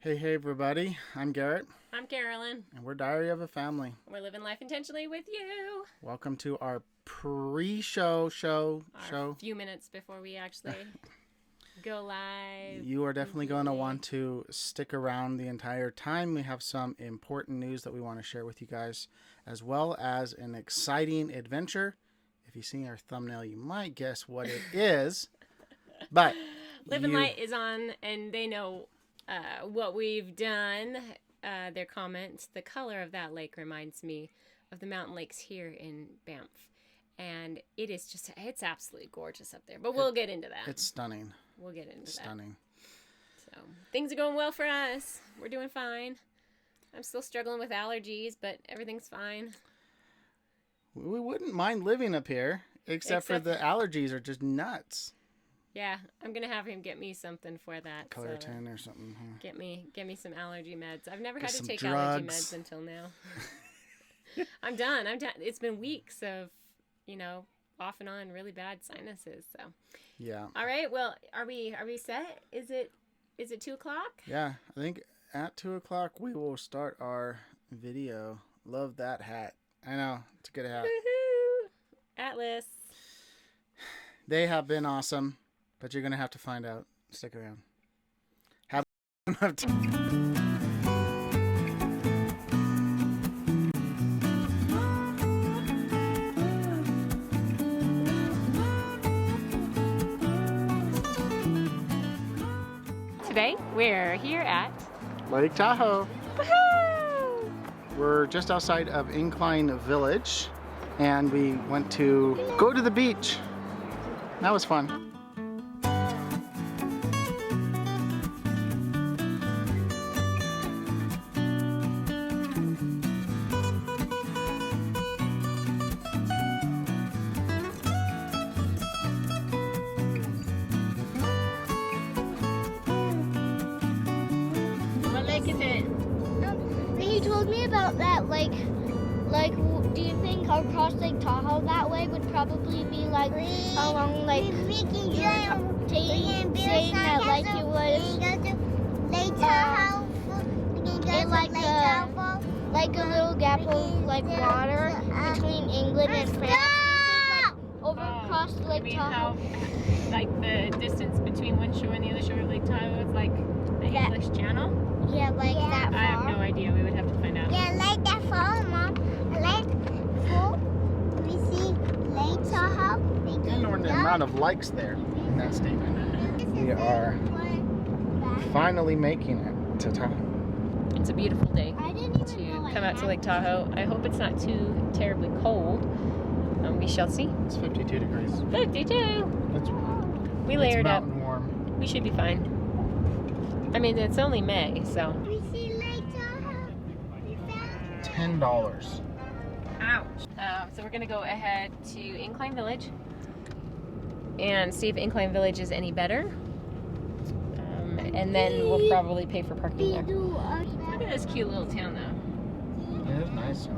Hey everybody, I'm Garrett. I'm Carolyn. And we're Diary of a Family. We're living life intentionally with you. Welcome to our pre-show show. A few minutes before we actually go live. You are definitely going to want to stick around the entire time. We have some important news that we want to share with you guys, as well as an exciting adventure. If you see our thumbnail, you might guess what it is. But Living Light is on, and they know what we've done. Their comments, the color of that lake reminds me of the mountain lakes here in Banff. And it's absolutely gorgeous up there. But we'll get into that. It's stunning. We'll get into that. Stunning. So things are going well for us. We're doing fine. I'm still struggling with allergies, but everything's fine. We wouldn't mind living up here, except for the allergies are just nuts. Yeah, I'm gonna have him get me something for that. Claritin or something. Huh? Get me some allergy meds. I've never had to take drugs. allergy meds until now. I'm done. It's been weeks of, off and on really bad sinuses. So. Yeah. All right. Well, are we set? Is it 2:00? Yeah, I think at 2:00 we will start our video. Love that hat. I know, it's a good hat. Woohoo! Atlas. They have been awesome, but you're gonna have to find out. Stick around. Have Today we're here at Lake Tahoe. Woohoo! We're just outside of Incline Village, and we went to go to the beach. That was fun. What lake is it? When you told me about that, do you think across Lake Tahoe that way would probably be like along saying that like it was like a little gap of like water between England and France? Over across Lake Tahoe. Like the distance between one shore and the other shore of Lake Tahoe is like the English Channel? Yeah, that far. I have no idea. We would have to find out. Yeah, like that far, Mom. We see Lake Tahoe. And the amount of likes there in that statement. We are finally making it to Tahoe. It's a beautiful day to come out to Lake Tahoe. I hope it's not too terribly cold. We shall see. It's 52 degrees. 52. We layered up. Warm. We should be fine. I mean, it's only May, so. We see Lake Tahoe. $10. Ouch. So we're going to go ahead to Incline Village and see if Incline Village is any better. And then we'll probably pay for parking there. Look at this cute little town, though. Yeah, it's nice.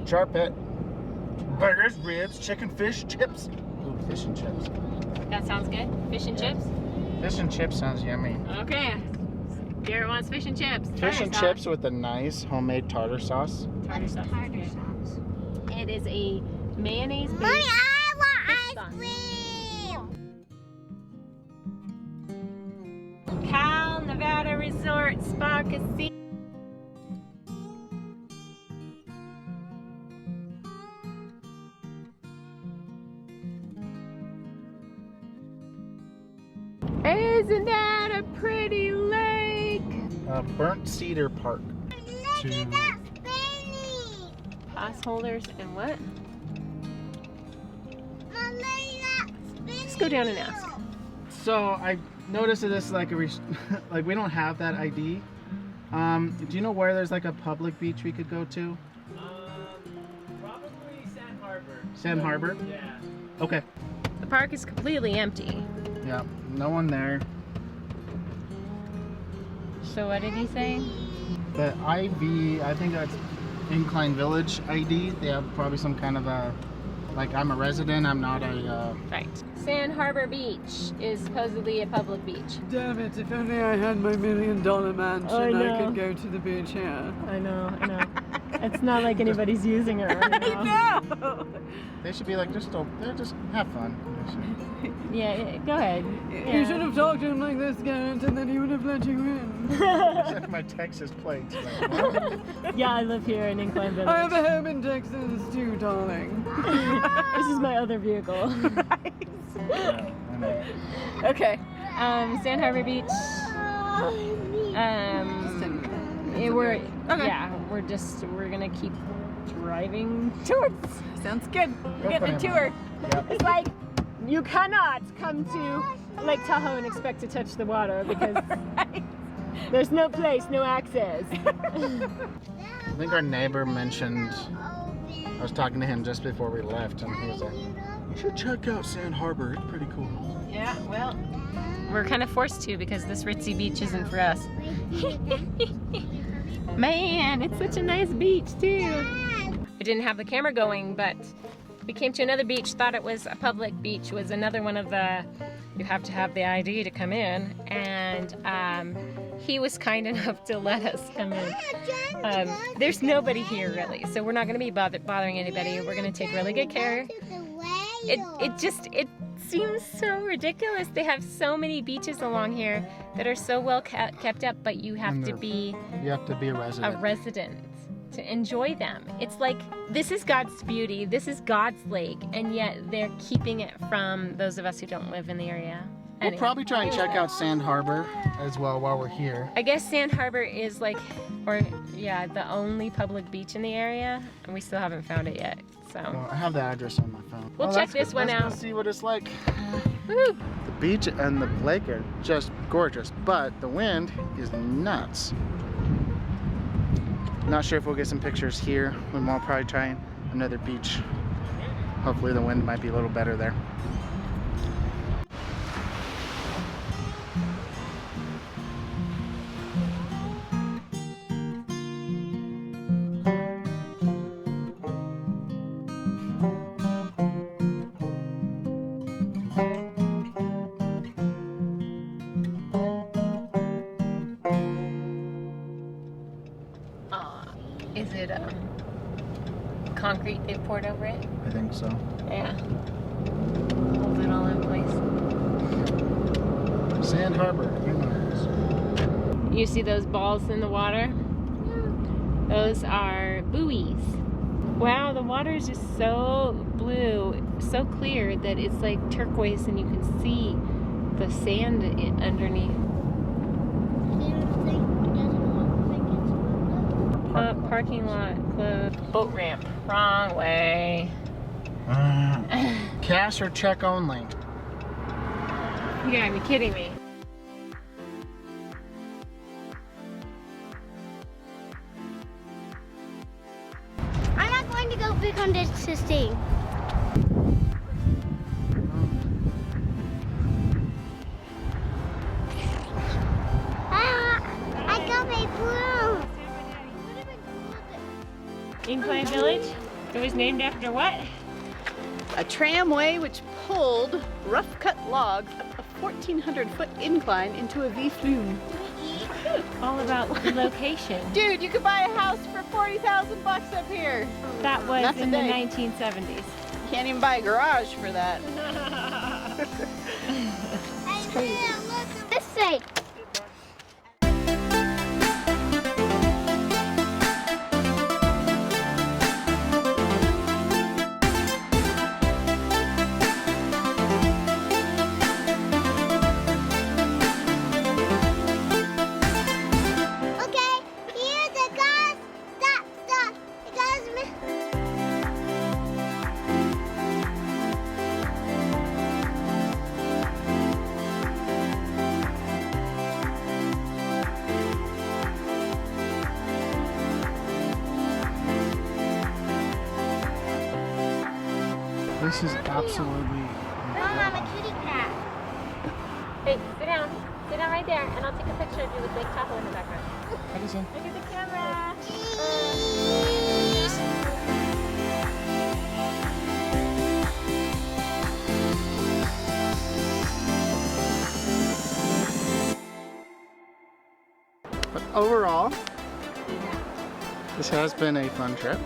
Char pit. Burgers, ribs, chicken, fish, chips. Ooh, fish and chips. That sounds good. Fish and chips? Fish and chips sounds yummy. Okay. Garrett wants fish and chips. Fish and chips with a nice homemade tartar sauce. Tartar sauce. It is a mayonnaise based. Mommy, I fish want sauce. ice cream. Cal Nevada Resort Spa Casino. Isn't that a pretty lake? Burnt Cedar Park. Look at that spinning. Pass holders and what? Mom, look at that spinning. Just go down and ask. So I noticed that this is like like we don't have that ID. Do you know where there's like a public beach we could go to? Probably Sand Harbor. Sand Harbor? Yeah. Okay. The park is completely empty. Yeah, no one there. So what did he say? The IV, I think that's Incline Village ID. They have probably some kind of a, like I'm a resident, I'm not a... Right. Sand Harbor Beach is supposedly a public beach. Damn it, if only I had my $1 million mansion, I could go to the beach here. I know. It's not like anybody's using it right now. I know! They should be like, just have fun. Yeah, go ahead. You should have talked to him like this, Garrett, and then he would have let you in. Except for my Texas plates. Like, what? Yeah, I live here in Incline Village. I have a home in Texas too, darling. This is my other vehicle. Yeah, I know. Okay. Sand Harbor Beach. We're gonna keep driving towards. Sounds good. Go Getting a for it, tour. Yep. It's like you cannot come to Lake Tahoe and expect to touch the water because there's no place, no access. I think our neighbor mentioned, I was talking to him just before we left, and he was like, you should check out Sand Harbor, it's pretty cool. Yeah, well, we're kind of forced to because this ritzy beach isn't for us. Man, it's such a nice beach too. I didn't have the camera going, but we came to another beach, thought it was a public beach, was another one of the, you have to have the ID to come in, and he was kind enough to let us come in. There's nobody here really, so we're not going to be bothering anybody. We're going to take really good care. It seems so ridiculous. They have so many beaches along here that are so well kept up, but you have to be a resident. To enjoy them. It's like, this is God's beauty, this is God's lake, and yet they're keeping it from those of us who don't live in the area. We'll probably try and check out Sand Harbor as well while we're here. I guess Sand Harbor is like, the only public beach in the area, and we still haven't found it yet. So Well, I have the address on my phone. We'll check this one out. Let's go see what it's like. woo, The beach and the lake are just gorgeous, but the wind is nuts. Not sure if we'll get some pictures here. We will probably try another beach. Hopefully the wind might be a little better there. is it concrete they poured over it? I think so. Yeah. Hold it all in place. Sand Harbor, You see those balls in the water? Those are buoys. Wow, the water is just so blue, so clear that it's like turquoise and you can see the sand underneath. Parking lot closed. Boat ramp. Wrong way. Cash or check only? You gotta be kidding me. I'm not going to go big on this thing. I got my broom. Incline Village? It was named after what? A tramway which pulled rough-cut logs up a 1,400-foot incline into a V-flume. All about the location. Dude, you could buy a house for $40,000 up here. That was Not in the today. 1970s. You can't even buy a garage for that. This way. This is absolutely Mom, I'm a kitty cat. Hey, sit down. Sit down right there, and I'll take a picture of you with Lake Tahoe in the background. Edison. Look at the camera. overall, this has been a fun trip.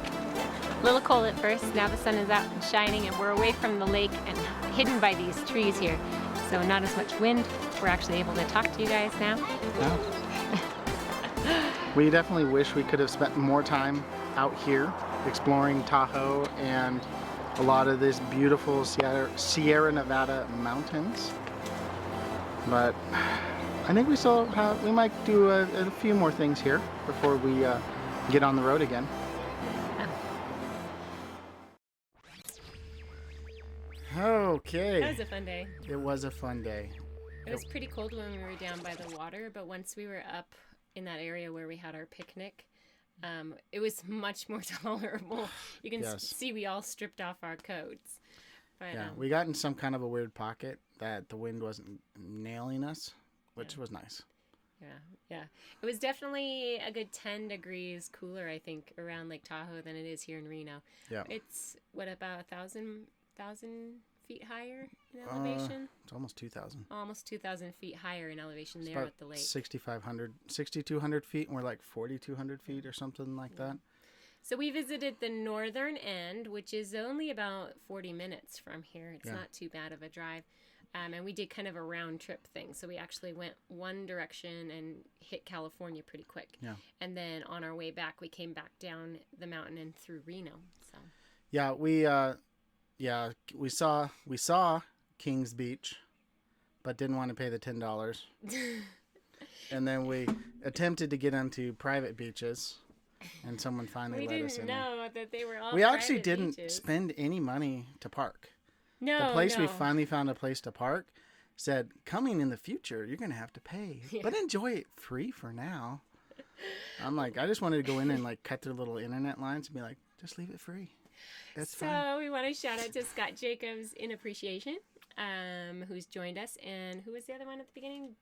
A little cold at first. Now the sun is out and shining, and we're away from the lake and hidden by these trees here. So not as much wind. We're actually able to talk to you guys now. Yeah. We definitely wish we could have spent more time out here exploring Tahoe and a lot of this beautiful Sierra Nevada mountains. But I think we might do a few more things here before we get on the road again. Okay. That was a fun day. It was a fun day. It was pretty cold when we were down by the water, but once we were up in that area where we had our picnic, it was much more tolerable. You can see we all stripped off our coats. But, yeah, we got in some kind of a weird pocket that the wind wasn't nailing us, which was nice. Yeah. It was definitely a good 10 degrees cooler, I think, around Lake Tahoe than it is here in Reno. Yeah. It's, about 1,000 feet higher in elevation? It's almost 2,000. Almost 2,000 feet higher in elevation there at the lake. 6,200 feet, and we're like 4,200 feet or something like that. So we visited the northern end, which is only about 40 minutes from here. It's not too bad of a drive. And we did kind of a round trip thing. So we actually went one direction and hit California pretty quick. Yeah. And then on our way back, we came back down the mountain and through Reno. So. Yeah, we saw Kings Beach, but didn't want to pay the $10. And then we attempted to get onto private beaches. And someone finally let us in. We didn't know that they were all We actually private didn't beaches. spend any money to park. No, the place we finally found a place to park said, coming in the future, you're going to have to pay. Yeah. But enjoy it free for now. I'm like, I just wanted to go in and like cut their little internet lines and be like, just leave it free. That's fine. So we want to shout out to Scott Jacobs in Appreciation, who's joined us. And who was the other one at the beginning?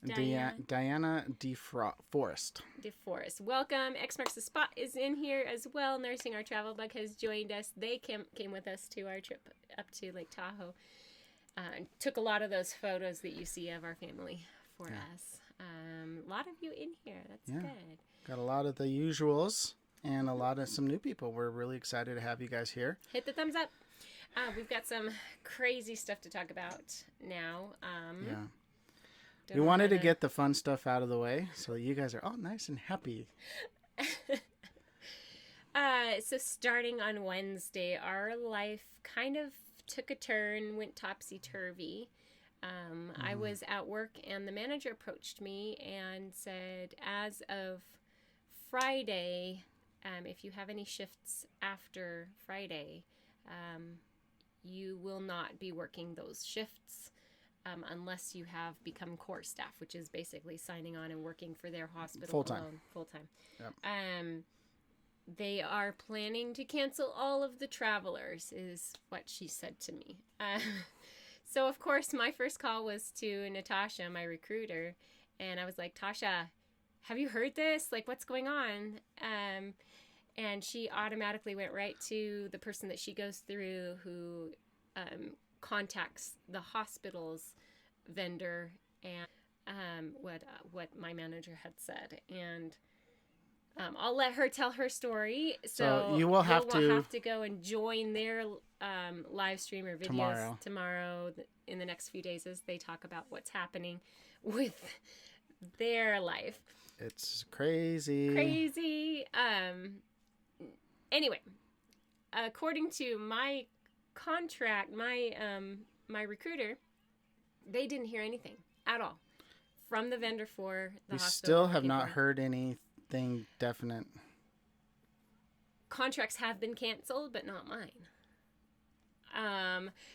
Diana DeForest. DeForest. Welcome. X Marks the Spot is in here as well. Nursing Our Travel Bug has joined us. They came with us to our trip up to Lake Tahoe. Took a lot of those photos that you see of our family for us. A lot of you in here. That's good. Got a lot of the usuals. And a lot of some new people. We're really excited to have you guys here. Hit the thumbs up. We've got some crazy stuff to talk about now. We wanted to get the fun stuff out of the way so you guys are all nice and happy. So starting on Wednesday, our life kind of took a turn, went topsy-turvy. I was at work and the manager approached me and said, as of Friday... if you have any shifts after Friday, you will not be working those shifts unless you have become core staff, which is basically signing on and working for their hospital full-time. Full-time. Yep. They are planning to cancel all of the travelers, is what she said to me. So, of course, my first call was to Natasha, my recruiter, and I was like, Tasha, have you heard this? Like, what's going on? And she automatically went right to the person that she goes through who contacts the hospital's vendor and what my manager had said. And I'll let her tell her story. So you will have to go and join their live stream or videos tomorrow in the next few days as they talk about what's happening with their life. It's crazy. Anyway, according to my contract, my recruiter, they didn't hear anything at all from the vendor for the hospital. We still have not heard anything definite. Contracts have been canceled, but not mine.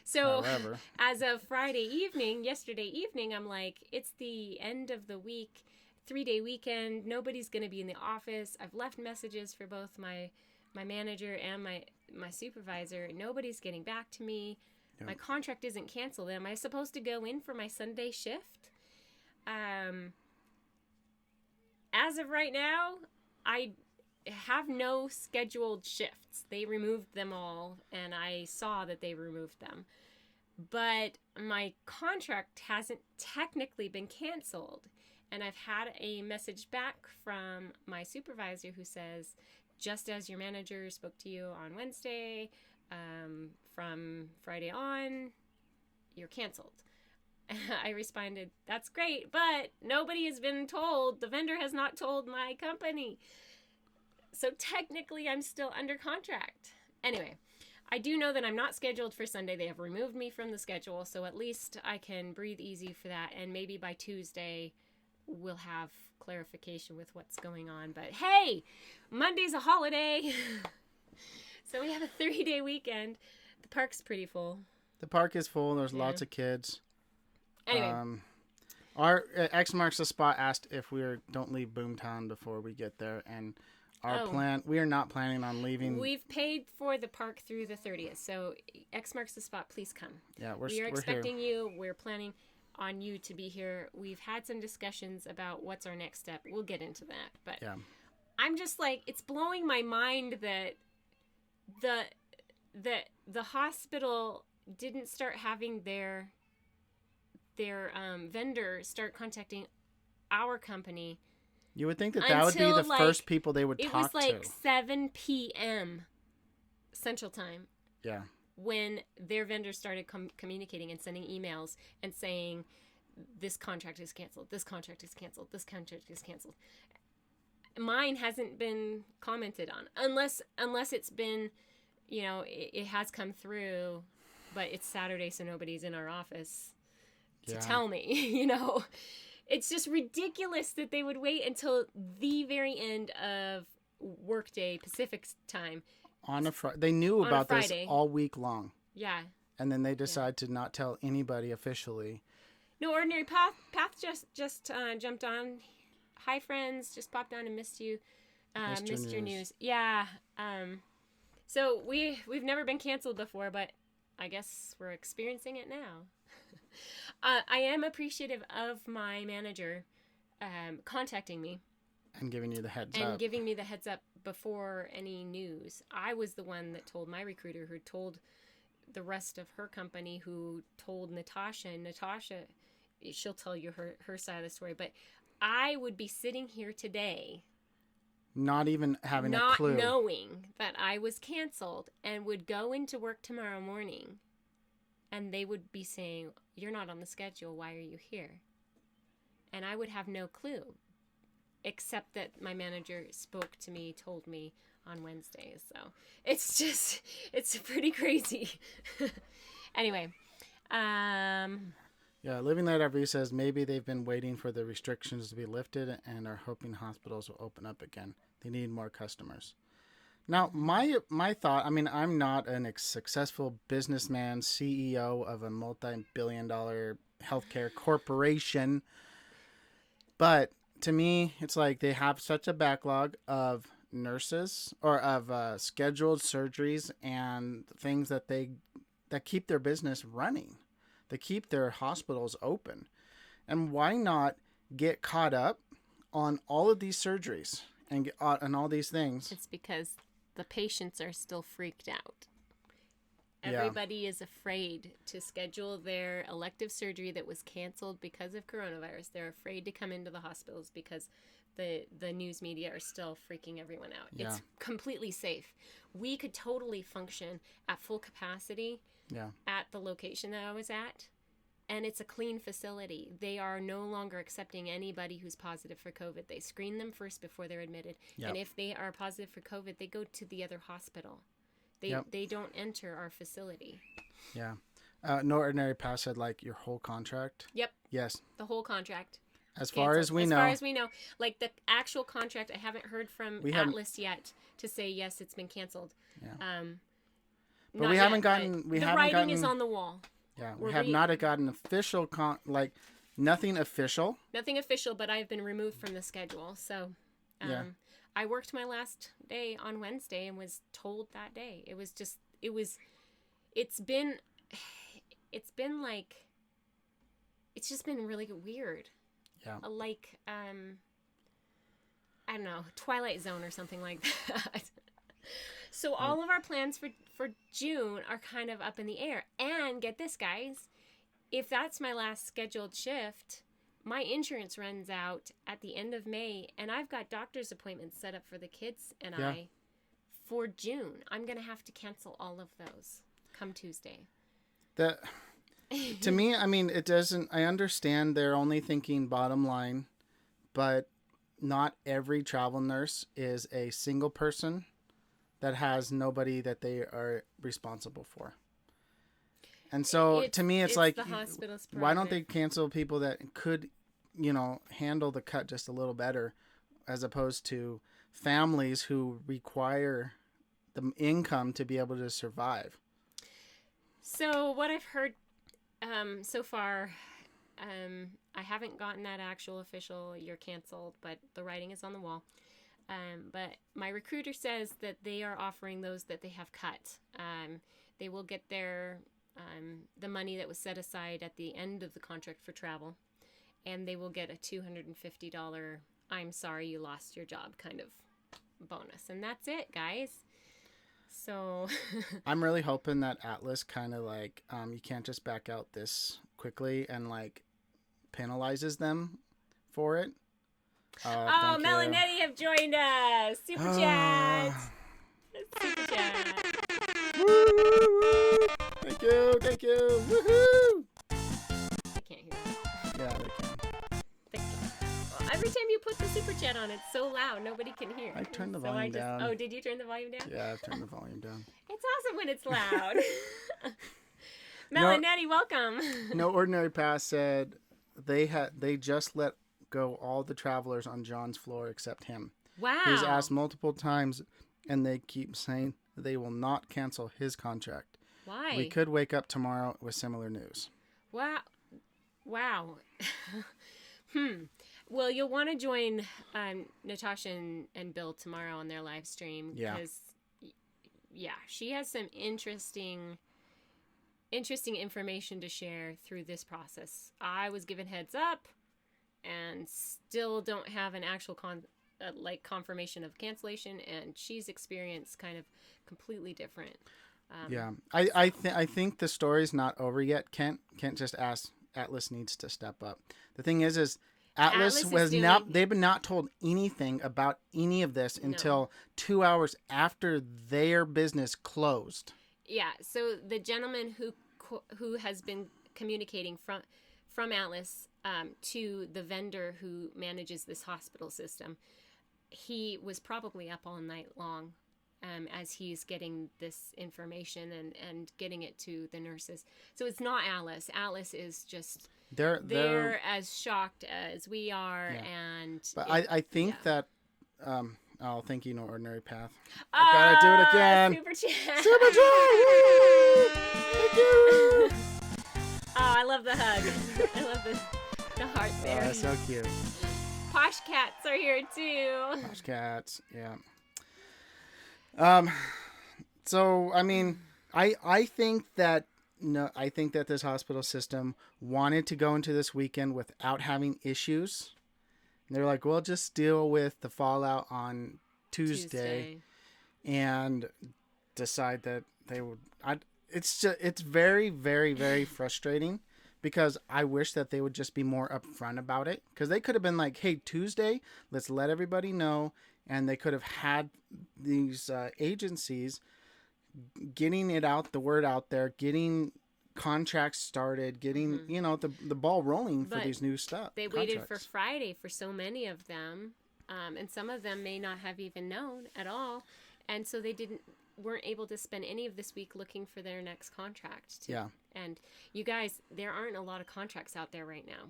So however, as of yesterday evening, I'm like, it's the end of the week, 3-day weekend. Nobody's going to be in the office. I've left messages for both my manager and my supervisor. Nobody's getting back to me. Yep. My contract isn't canceled. Am I supposed to go in for my Sunday shift? As of right now, I have no scheduled shifts. They removed them all, and I saw that they removed them. But my contract hasn't technically been canceled. And I've had a message back from my supervisor who says, just as your manager spoke to you on Wednesday, from Friday on, you're canceled. I responded, that's great, but nobody has been told. The vendor has not told my company. So technically, I'm still under contract. Anyway, I do know that I'm not scheduled for Sunday. They have removed me from the schedule, so at least I can breathe easy for that. And maybe by Tuesday, we'll have clarification with what's going on. But hey, Monday's a holiday. So we have a 3-day weekend. The park's pretty full. The park is full. There's lots of kids. Anyway. Our X Marks the Spot asked if don't leave Boomtown before we get there. And our plan, we are not planning on leaving. We've paid for the park through the 30th. So X Marks the Spot, please come. Yeah, we are expecting you. We're planning on you to be here. We've had some discussions about what's our next step. We'll get into that. But yeah. I'm just like, it's blowing my mind that the hospital didn't start having their vendor start contacting our company. You would think that would be the first people they would talk to. It was 7 p.m. Central Time. Yeah. When their vendors started communicating and sending emails and saying, this contract is canceled, this contract is canceled, this contract is canceled. Mine hasn't been commented on unless it's been, it has come through, but it's Saturday, so nobody's in our office to tell me, It's just ridiculous that they would wait until the very end of workday Pacific time. On a Friday. They knew about this all week long. Yeah. And then they decide to not tell anybody officially. No, Ordinary Path just jumped on. Hi, friends. Just popped on and missed you. Missed your news. Yeah. So we've never been canceled before, but I guess we're experiencing it now. I am appreciative of my manager contacting me. And giving you the heads up. And giving me the heads up before any news. I was the one that told my recruiter, who told the rest of her company, who told Natasha. And Natasha, she'll tell you her side of the story. But I would be sitting here today, not even having a clue, not knowing that I was canceled, and would go into work tomorrow morning, and they would be saying, you're not on the schedule, why are you here? And I would have no clue, except that my manager spoke to me, told me on Wednesday. So it's pretty crazy. Anyway. Yeah, Living Light RV says maybe they've been waiting for the restrictions to be lifted and are hoping hospitals will open up again. They need more customers. Now, my thought, I'm not a successful businessman, CEO of a multi-billion-dollar healthcare corporation, but to me, it's like they have such a backlog of nurses or of scheduled surgeries and things that keep their business running. They keep their hospitals open. And why not get caught up on all of these surgeries and on all these things? It's because the patients are still freaked out. Everybody is afraid to schedule their elective surgery that was canceled because of coronavirus. They're afraid to come into the hospitals because the news media are still freaking everyone out. Yeah. It's completely safe. We could totally function at full capacity at the location that I was at, and it's a clean facility. They are no longer accepting anybody who's positive for COVID. They screen them first before they're admitted. Yep. And if they are positive for COVID, they go to the other hospital. They don't enter our facility. Yeah. No Ordinary Pass said, your whole contract? Yep. Yes. The whole contract. As far as we know. As far as we know. The actual contract, I haven't heard from Atlas yet to say, yes, it's been canceled. Yeah. But we haven't gotten... The writing is on the wall. Yeah. We have not gotten official... nothing official. Nothing official, but I've been removed from the schedule. So... I worked my last day on Wednesday and was told that day. It's just been really weird. Yeah. I don't know, Twilight Zone or something like that. So all of our plans for June are kind of up in the air. And get this, guys, if that's my last scheduled shift, my insurance runs out at the end of May, and I've got doctor's appointments set up for the kids and Yeah. I for June. I'm going to have to cancel all of those come Tuesday. That to me, I mean, it doesn't. I understand they're only thinking bottom line, but not every travel nurse is a single person that has nobody that they are responsible for. And so to me, it's like, the hospital's why don't they prerogative. cancel people that could, handle the cut just a little better, as opposed to families who require the income to be able to survive. So what I've heard so far, I haven't gotten that actual official "you're canceled," but the writing is on the wall. But my recruiter says that they are offering those that they have cut. They will get their the money that was set aside at the end of the contract for travel, and they will get a $250 "I'm sorry you lost your job" kind of bonus, and that's it, guys. So I'm really hoping that Atlas kind of like, you can't just back out this quickly and like penalizes them for it. oh, Thank you. Melanetti have joined us. Super chat. Super chat. Woo! Thank you. Woohoo! I can't hear it. Yeah, they can. Well, every time you put the super chat on, it's so loud nobody can hear. I turned the So I volume just, down. Oh, did you turn the volume down? Yeah, I've turned the volume down. It's awesome when it's loud. Melanetti, welcome. No Ordinary Pass said they just let go all the travelers on John's floor except him. Wow. He's asked multiple times, and they keep saying they will not cancel his contract. Why? We could wake up tomorrow with similar news. Wow. Wow. Well, you'll want to join Natasha and Bill tomorrow on their live stream. Yeah. Because, yeah, she has some interesting information to share through this process. I was given heads up and still don't have an actual confirmation of cancellation, and she's experienced kind of completely different. Yeah, I think the story's not over yet. Kent just asked. Atlas needs to step up. The thing is Atlas Atlas was is not. doing- They've been not told anything about any of this until 2 hours after their business closed. Yeah, so the gentleman who has been communicating from Atlas to the vendor who manages this hospital system, he was probably up all night long as he's getting this information and getting it to the nurses. So it's not Alice. Alice is just they're as shocked as we are, and But I think that. Oh, thank you, No Ordinary Path. I gotta do it again. Super chat. Super chat! Thank you. Oh, I love the hug. I love the heart there. Oh, that's so cute. Posh cats are here too. Posh cats, yeah. So I mean, I think that this hospital system wanted to go into this weekend without having issues. And they're like, we'll just deal with the fallout on Tuesday. And decide that they would. It's very, very, very frustrating because I wish that they would just be more upfront about it, because they could have been like, hey, Tuesday, let's let everybody know. And they could have had these agencies getting the word out there, getting contracts started, getting the ball rolling for But these new stuff. They waited for contracts. Friday for so many of them, and some of them may not have even known at all, and so they weren't able to spend any of this week looking for their next contract. Yeah. And you guys, there aren't a lot of contracts out there right now.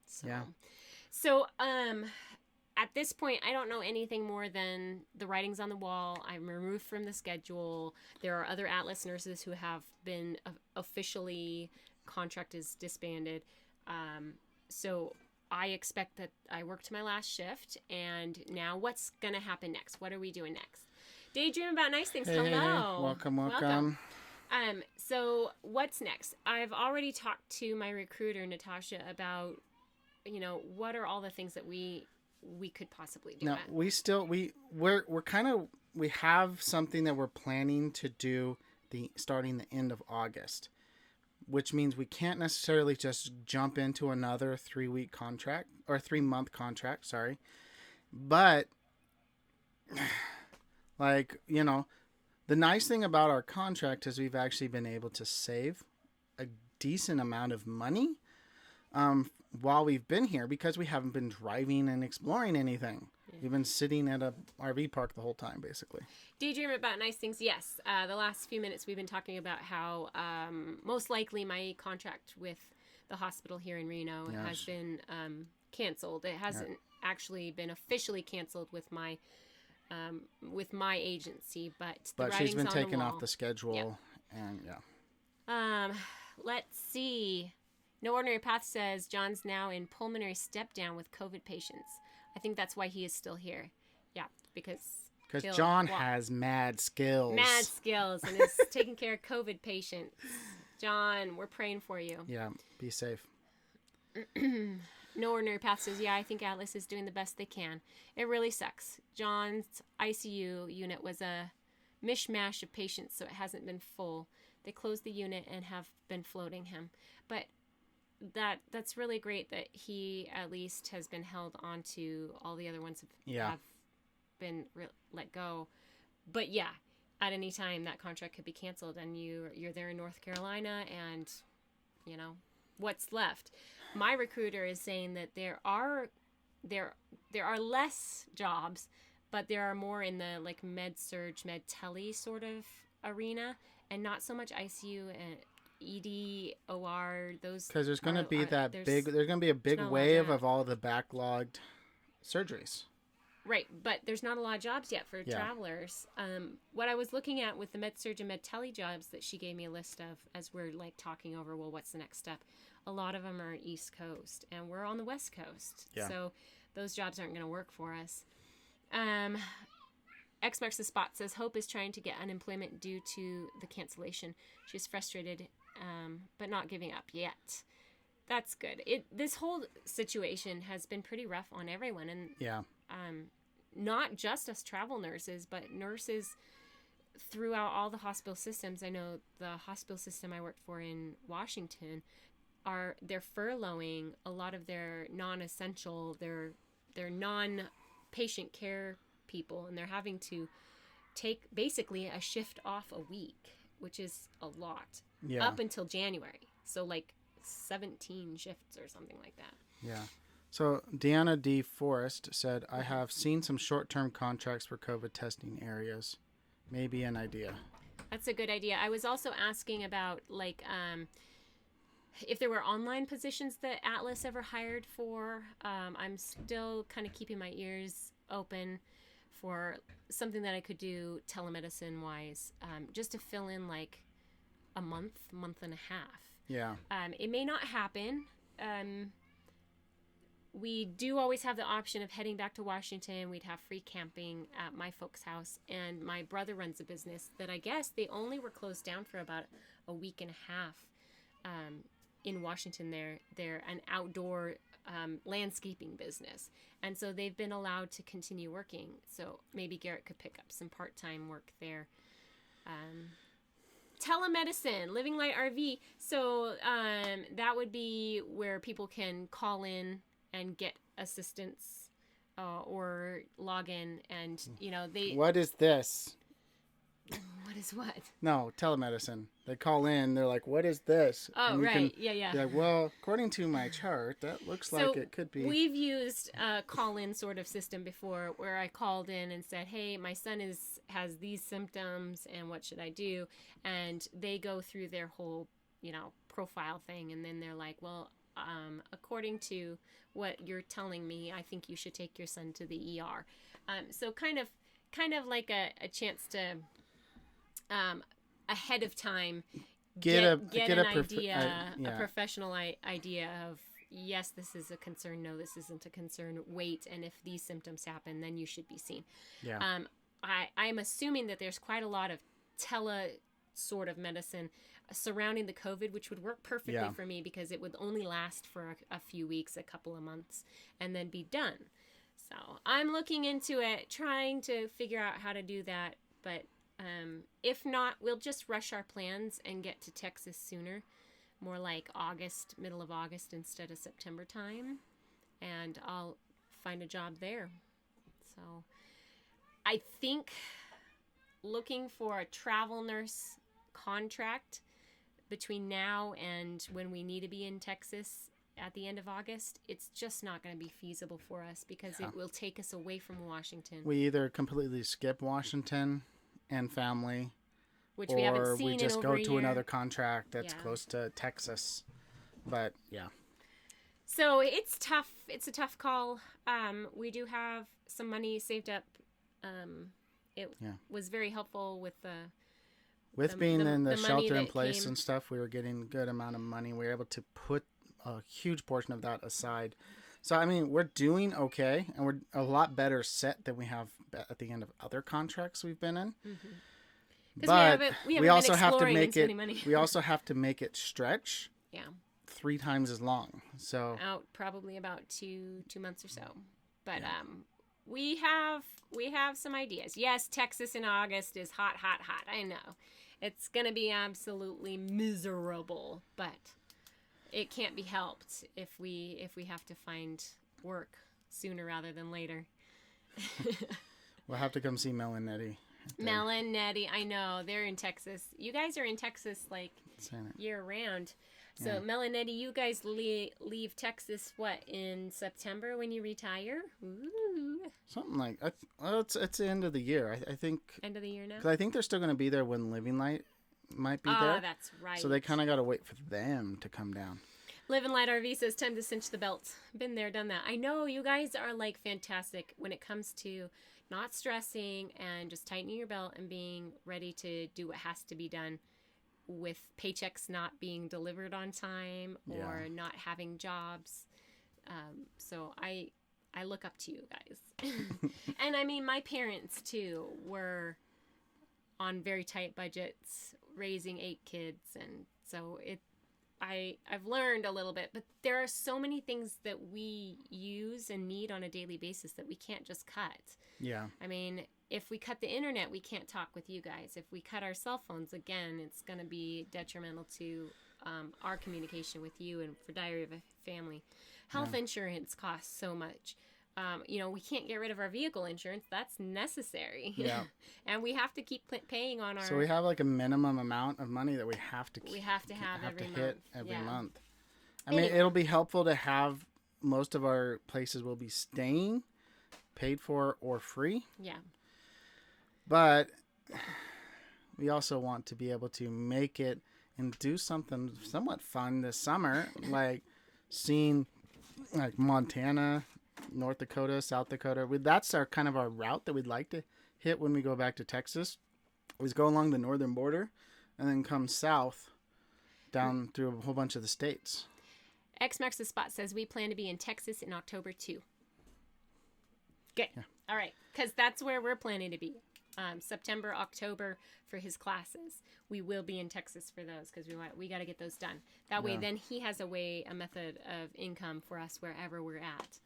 So, Yeah. So, at this point, I don't know anything more than the writing's on the wall. I'm removed from the schedule. There are other Atlas nurses who have been officially, contract is disbanded. So I expect that I worked my last shift, and now what's going to happen next? What are we doing next? Daydream about nice things. Hey, Hello. welcome. So what's next? I've already talked to my recruiter, Natasha, about, what are all the things that we could possibly do. No, we have something that we're planning to do starting the end of August. which means we can't necessarily just jump into another 3-week contract or 3-month contract. Sorry. But like, you know, the nice thing about our contract is we've actually been able to save a decent amount of money while we've been here because we haven't been driving and exploring anything. Yeah. We've been sitting at a RV park the whole time, basically. Daydream about nice things. Yes. The last few minutes we've been talking about how most likely my contract with the hospital here in Reno has been canceled. It hasn't actually been officially canceled with my agency, but she's been taken off the schedule. And let's see. No Ordinary Path says John's now in pulmonary step down with COVID patients. I think that's why he is still here. Yeah, because John has mad skills. Mad skills and is taking care of COVID patients. John, we're praying for you. Yeah, be safe. No Ordinary Path says, I think Atlas is doing the best they can. It really sucks. John's ICU unit was a mishmash of patients, so it hasn't been full. They closed the unit and have been floating him. But that's really great that he at least has been held on to. All the other ones have been let go. But at any time that contract could be canceled, and you're there in North Carolina, and you know what's left. My recruiter is saying that there are less jobs, but there are more in the like med surge, med tele sort of arena, and not so much ICU and ED, OR. Those because there's going to be there's going to be a big wave of all the backlogged surgeries. Right, but there's not a lot of jobs yet for travelers. What I was looking at with the med surge and med tele jobs that she gave me a list of as we're like talking over, well, what's the next step? A lot of them are East Coast, and we're on the West Coast. Yeah. So those jobs aren't going to work for us. X marks the spot says Hope is trying to get unemployment due to the cancellation. She's frustrated, but not giving up yet. That's good. This whole situation has been pretty rough on everyone, and not just us travel nurses, but nurses throughout all the hospital systems. I know the hospital system I worked for in Washington they're furloughing a lot of their non-essential, their non-patient care people, and they're having to take basically a shift off a week, which is a lot, up until January. So like 17 shifts or something like that. Yeah. So Deanna D. Forrest said, I have seen some short-term contracts for COVID testing areas. Maybe an idea. That's a good idea. I was also asking about like if there were online positions that Atlas ever hired for. I'm still kind of keeping my ears open for something that I could do telemedicine wise, just to fill in like a month and a half. Yeah. It may not happen. We do always have the option of heading back to Washington. We'd have free camping at my folks' house, and my brother runs a business that I guess they only were closed down for about a week and a half. In Washington, they're an outdoor landscaping business, and so they've been allowed to continue working. So maybe Garrett could pick up some part-time work there. Telemedicine, Living Light RV. So that would be where people can call in and get assistance or log in, and they. What is this? What is what? No, telemedicine. They call in. They're like, "What is this?" Oh, right. Yeah. You're like, well, according to my chart, that looks like it could be. We've used a call-in sort of system before, where I called in and said, "Hey, my son has these symptoms, and what should I do?" And they go through their whole, profile thing, and then they're like, "Well, according to what you're telling me, I think you should take your son to the ER." So kind of like a chance to. Ahead of time, get an idea, a professional idea of, yes, this is a concern, no, this isn't a concern, wait, and if these symptoms happen, then you should be seen. Yeah. I'm assuming that there's quite a lot of tele sort of medicine surrounding the COVID, which would work perfectly for me because it would only last for a few weeks, a couple of months, and then be done. So I'm looking into it, trying to figure out how to do that, but if not, we'll just rush our plans and get to Texas sooner. more like August, middle of August instead of September time, and I'll find a job there. So I think looking for a travel nurse contract between now and when we need to be in Texas at the end of August, it's just not going to be feasible for us because it will take us away from Washington. We either completely skip Washington and family, which we haven't or seen we just in go over a to year. another contract that's close to Texas. But yeah. So it's tough. It's a tough call. We do have some money saved up. It was very helpful with being in the money shelter in that place came. and stuff. We were getting a good amount of money. We were able to put a huge portion of that aside. So I mean, we're doing okay, and we're a lot better set than we have at the end of other contracts we've been in. Mm-hmm. But we also have to make it. We also have to make it stretch. Yeah. 3 times as long. So out probably about two months or so. But we have some ideas. Yes, Texas in August is hot. I know. It's going to be absolutely miserable, but it can't be helped if we have to find work sooner rather than later. we'll have to come see Mel and Nettie. Mel and Nettie, I know. They're in Texas. You guys are in Texas like year round. So, Mel and Nettie, you guys leave Texas, what, in September when you retire? Ooh. Something like that. Well, it's the end of the year. I think. End of the year now? Because I think they're still going to be there when Living Light might be there. Ah, that's right. So they kind of got to wait for them to come down. Living Light RV says, time to cinch the belt. Been there, done that. I know you guys are like fantastic when it comes to not stressing and just tightening your belt and being ready to do what has to be done with paychecks not being delivered on time or not having jobs. So I look up to you guys. And I mean, my parents too were on very tight budgets, raising 8 kids. And so I've learned a little bit, but there are so many things that we use and need on a daily basis that we can't just cut. Yeah. I mean, if we cut the internet, we can't talk with you guys. If we cut our cell phones, again, it's going to be detrimental to our communication with you and for Diary of a Family. Health insurance costs so much. We can't get rid of our vehicle insurance. That's necessary. Yeah. And we have to keep paying on our... So we have like a minimum amount of money that we have to hit every month. I mean, it'll be helpful to have most of our places will be staying paid for or free. Yeah. But we also want to be able to make it and do something somewhat fun this summer, like seeing like Montana, North Dakota, South Dakota. That's our kind of our route that we'd like to hit when we go back to Texas. Is go along the northern border and then come south down through a whole bunch of the states. X Marks the Spot says we plan to be in Texas in October too. Good. Yeah. All right. Because that's where we're planning to be. September, October for his classes. We will be in Texas for those because we got to get those done. That way, then he has a method of income for us wherever we're at.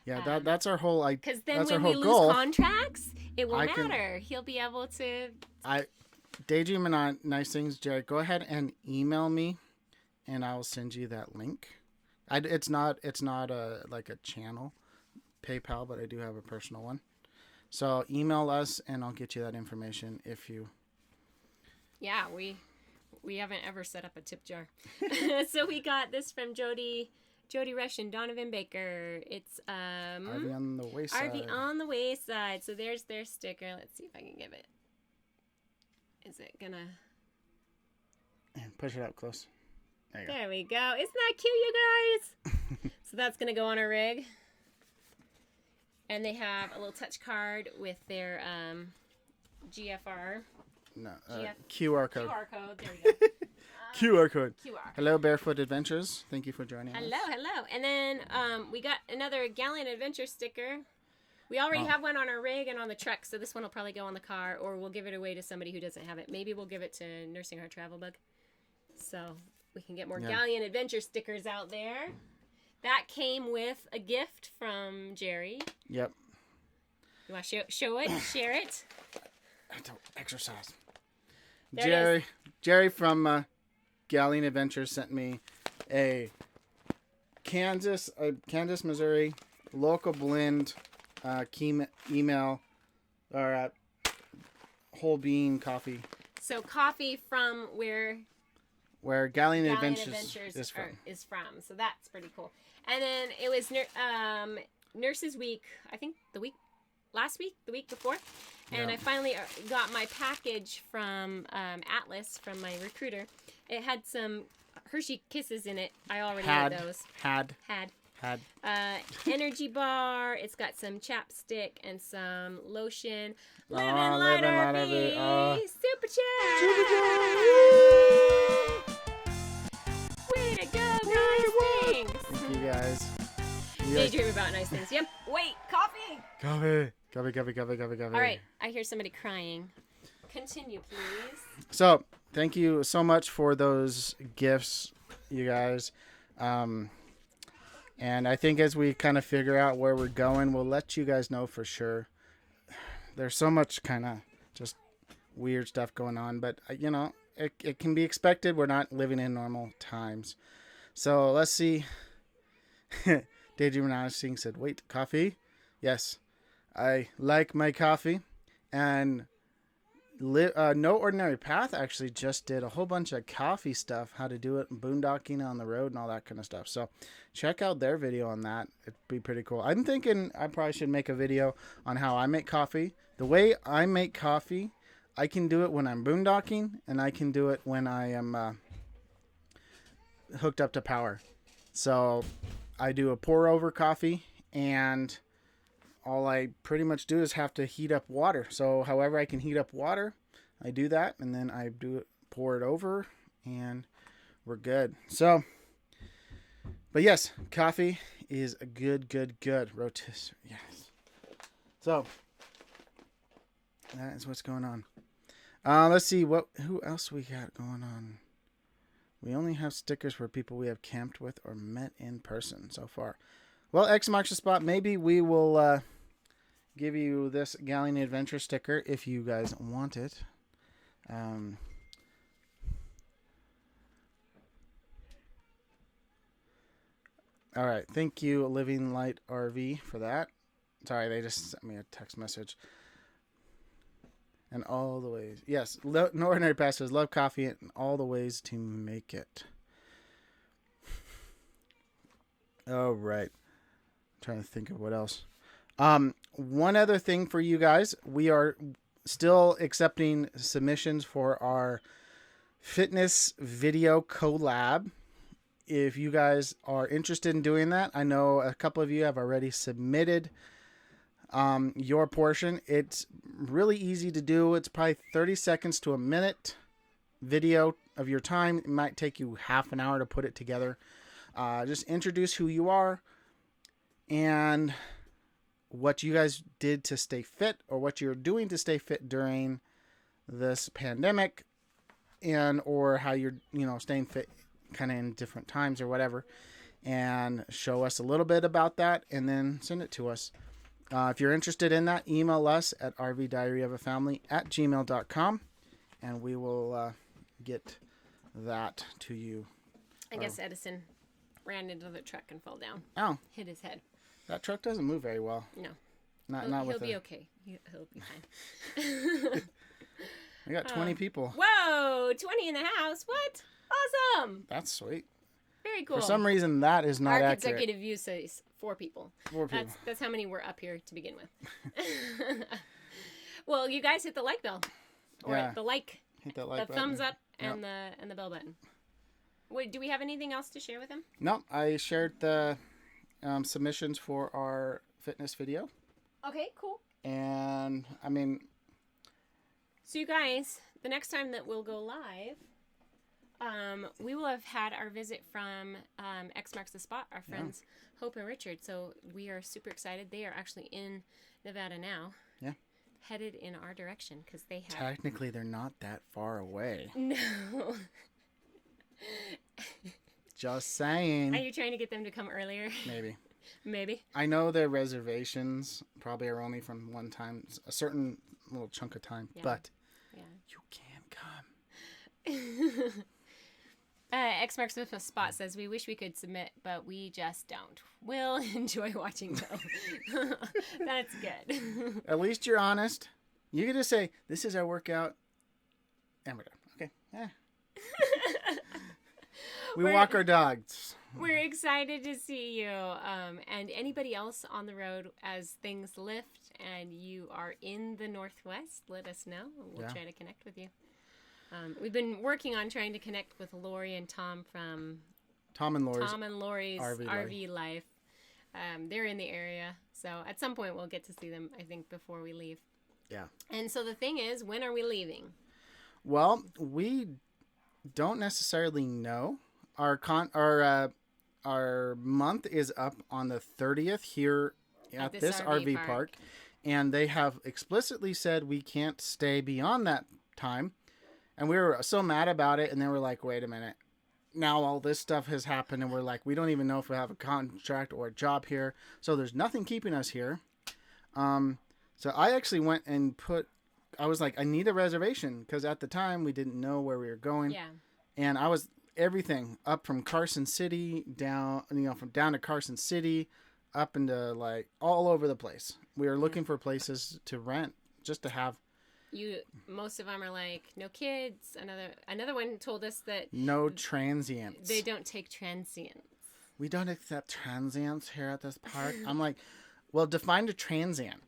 Yeah, that's our whole like. Because then when we lose contracts, it will matter. He'll be able to. Daydreaming on nice things, Jerry. Go ahead and email me, and I'll send you that link. It's not like a channel, PayPal, but I do have a personal one. So email us, and I'll get you that information if you. Yeah, we haven't ever set up a tip jar. So we got this from Jody Rush and Donovan Baker. It's RV on the Wayside. RV on the Wayside. So there's their sticker. Let's see if I can give it. Is it gonna? And push it up close. There we go. Isn't that cute, you guys? So that's gonna go on our rig. And they have a little touch card with their GFR. No, QR code. QR code. There we go. QR code. QR. Hello, Barefoot Adventures. Thank you for joining us. Hello. And then we got another Galleon Adventure sticker. We already have one on our rig and on the truck, so this one will probably go on the car, or we'll give it away to somebody who doesn't have it. Maybe we'll give it to Nursing Our Travel Bug, so we can get more Galleon Adventure stickers out there. That came with a gift from Jerry. Yep. You want to show it? Share it? I don't exercise. There Jerry from Galleon Adventures sent me a Kansas, Missouri local blend email or whole bean coffee. So coffee from where Galleon Valiant Adventures is from. Is from. So that's pretty cool. And then it was Nurses Week, I think the week before. And Yeah. I finally got my package from Atlas, from my recruiter. It had some Hershey Kisses in it. I already ate those. Had. Energy bar. It's got some chapstick and some lotion. Living Light RV. Super chat. Way to go, guys. Thanks. Thank you guys. Daydream about nice things. Yep. Wait, coffee. Coffee. All right. I hear somebody crying. Continue, please. So, thank you so much for those gifts, you guys. And I think as we kind of figure out where we're going, we'll let you guys know for sure. There's so much kind of just weird stuff going on, but you know, it can be expected. We're not living in normal times. So let's see. Daydream Announcing said, wait, coffee? Yes, I like my coffee. And No Ordinary Path actually just did a whole bunch of coffee stuff, how to do it, boondocking on the road and all that kind of stuff. So check out their video on that. It'd be pretty cool. I'm thinking I probably should make a video on how I make coffee. The way I make coffee, I can do it when I'm boondocking, and I can do it when I am hooked up to power. So I do a pour over coffee, and all I pretty much do is have to heat up water. So however I can heat up water, I do that, and then I pour it over, and we're good. So, but yes, coffee is a good rotisserie. Yes. So that is what's going on. Let's see who else we got going on. We only have stickers for people we have camped with or met in person so far. Well, X marks the spot. Maybe we will give you this Galleon Adventure sticker if you guys want it. All right. Thank you, Living Light RV, for that. Sorry, they just sent me a text message. And all the ways. Yes, No Ordinary Path says, love coffee and all the ways to make it. All right. I'm trying to think of what else. One other thing for you guys. We are still accepting submissions for our fitness video collab. If you guys are interested in doing that, I know a couple of you have already submitted your portion. It's really easy to do. It's probably 30 seconds to a minute video of your time. It might take you half an hour to put it together. Just introduce who you are and what you guys did to stay fit, or what you're doing to stay fit during this pandemic, and or how you're staying fit kind of in different times or whatever, and show us a little bit about that, and then send it to us. If you're interested in that, email us at rvdiaryofafamily@gmail.com, and we will get that to you. I guess Edison ran into the truck and fell down. Oh, Hit his head. that truck doesn't move very well. No. He'll be okay. He'll be fine. We got 20 people. Whoa, 20 in the house. What? Awesome. That's sweet. Very cool. For some reason, that is not Our accurate. consecutive view says 4 people. 4 people. That's how many were up here to begin with. Well, you guys hit the like bell. Or Yeah. the like. Hit that like the button. thumbs up and the bell button. Wait, do we have anything else to share with them? No, I shared the submissions for our fitness video. Okay, cool. And, I mean... So you guys, the next time that we'll go live, we will have had our visit from X Marks the Spot, our friends Hope and Richard. So we are super excited. They are actually in Nevada now. Yeah. Headed in our direction because they have... Technically, they're not that far away. No. Just saying. Are you trying to get them to come earlier? Maybe. Maybe. I know their reservations probably are only from one time, a certain little chunk of time, but you can come. X marks the spot says, we wish we could submit, but we just don't. We'll enjoy watching though. That's good. At least you're honest. You can just say, this is our workout, and we're done. Okay. Yeah. We walk our dogs. We're excited to see you. And anybody else on the road as things lift and you are in the Northwest, let us know. We'll try to connect with you. We've been working on trying to connect with Lori and Tom from Tom and Lori's RV Life. They're in the area. So at some point we'll get to see them, I think, before we leave. Yeah. And so the thing is, when are we leaving? Well, we don't necessarily know. Our month is up on the 30th here at this RV park, and they have explicitly said we can't stay beyond that time. And we were so mad about it, and they were like, wait a minute. Now all this stuff has happened, and we're like, we don't even know if we have a contract or a job here. So there's nothing keeping us here. So I actually went and I was like, I need a reservation, because at the time we didn't know where we were going. Yeah. And I was everything up from Carson City down, from down to Carson City up into like all over the place. We were looking for places to rent just to have. Most of them are like, no kids. Another one told us that no transients. They don't take transients. We don't accept transients here at this park. I'm like, well, define a transient.